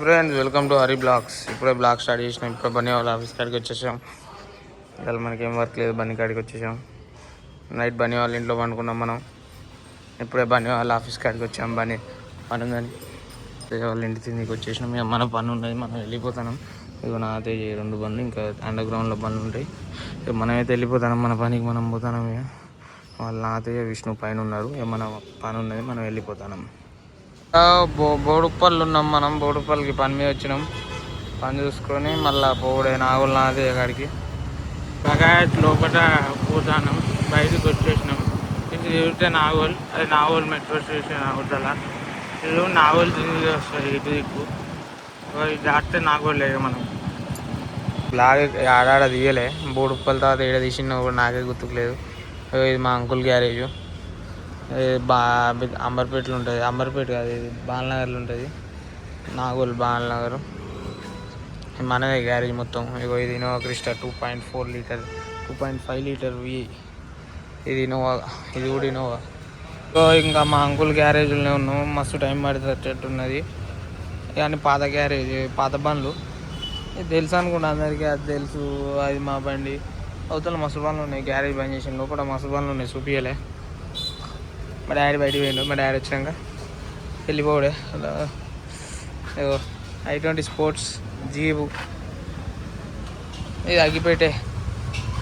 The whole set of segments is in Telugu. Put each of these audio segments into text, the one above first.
Friends welcome to Hari blogs. ఇప్పుడే బ్లాగ్ స్టార్ట్ చేసినాం. ఇప్పుడు బన్నీ వాళ్ళ ఆఫీస్ కాడికి వచ్చేసాం. ఇవాళ మనకి ఏం వర్క్ లేదు, బన్నీ కాడికి వచ్చేసాం. నైట్ బన్నీ వాళ్ళ ఇంట్లో పండుకున్నాం మనం. ఇప్పుడే బన్నీ వాళ్ళ ఆఫీస్ కాడికి వచ్చాం. బన్నీ పని ఉందని వాళ్ళ ఇంటి తిండికి వచ్చేసినాం. ఇక మన పని ఉన్నది, మనం వెళ్ళిపోతున్నాం. ఇక నాతే 2 బండ్లు, ఇంకా అండర్ గ్రౌండ్లో బండ్లు ఉంటాయి. ఇక మనమైతే వెళ్ళిపోతున్నాం, మన పనికి మనం పోతున్నాం. ఇక వాళ్ళు నాతే విష్ణు పైన ఉన్నారు. ఇక మన పని ఉన్నది, మనం వెళ్ళిపోతున్నాం. బోడుప్పల్ ఉన్నాం మనం. బోడుప్పల్కి పని మీద వచ్చినాం. పని చూసుకొని మళ్ళీ పోడే నాగులు నాదే కాడికి బగాయత్ లోపల పోతాను. బయటకు వచ్చేసినాం. ఇది చూస్తే నాగోల్, అది నాగోల్ మెట్రో స్టేషన్ అవతల. ఇది నాగోల్ తిరిగి వస్తుంది ఇటు దిక్కు. ఇది దాటితే నాగోల్ లేక మనం బ్లాగ్ ఆడాడ తీయలే. బోడుప్పల తర్వాత ఏడ తీసిన కూడా నాకే గుర్తుకులేదు. ఇది మా అంకుల్ గ్యారేజు. అంబర్పేటలో ఉంటుంది. అంబర్పేట కాదు, ఇది బాలనగర్లో ఉంటుంది. నాగోల్ బాలనగర్. మనదే గ్యారేజ్ మొత్తం. ఇగో ఇది ఇన్నోవా క్రిస్టా 2.4 లీటర్, 2.5 లీటర్ వి. ఇది ఇన్నోవా, ఇది కూడా ఇన్నోవా. సో ఇంకా మా అంకుల్ గ్యారేజ్లోనే ఉన్నాం. మస్తు టైం పడుతున్నది. కానీ పాత గ్యారేజ్, పాత బండ్లు ఇది తెలుసు అనుకుంటా అందరికీ. అది తెలుసు, అది మా బండి. అవతల మస్తు బండ్లు ఉన్నాయి. గ్యారేజ్ బంద్ చేసిన లోపల మస్తు బండ్లు ఉన్నాయి, చూపించలే. మా డాడీ బయటికి పోయిండు. మా డాడీ వచ్చినాక వెళ్ళిపోడే. i20 sports jeep. ఇది అగ్గిపెట్టే.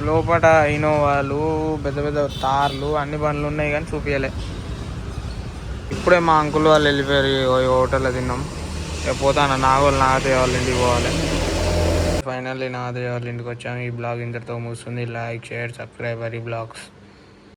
లోపల ఇన్నోవాలు, పెద్ద పెద్ద తార్లు, అన్ని బండ్లు ఉన్నాయి కానీ చూపించలే. ఇప్పుడే మా అంకుల్ వాళ్ళు వెళ్ళిపోయారు. హోటల్లో తిన్నాం. పోతాను నాగోలు నాగతే వాళ్ళ ఇంటికి పోవాలి. ఫైనల్లీ నాగతే వాళ్ళ ఇంటికి వచ్చాము. ఈ బ్లాగ్ ఇంతటితో ముగుస్తుంది. Like, share, subscribe Hari blogs.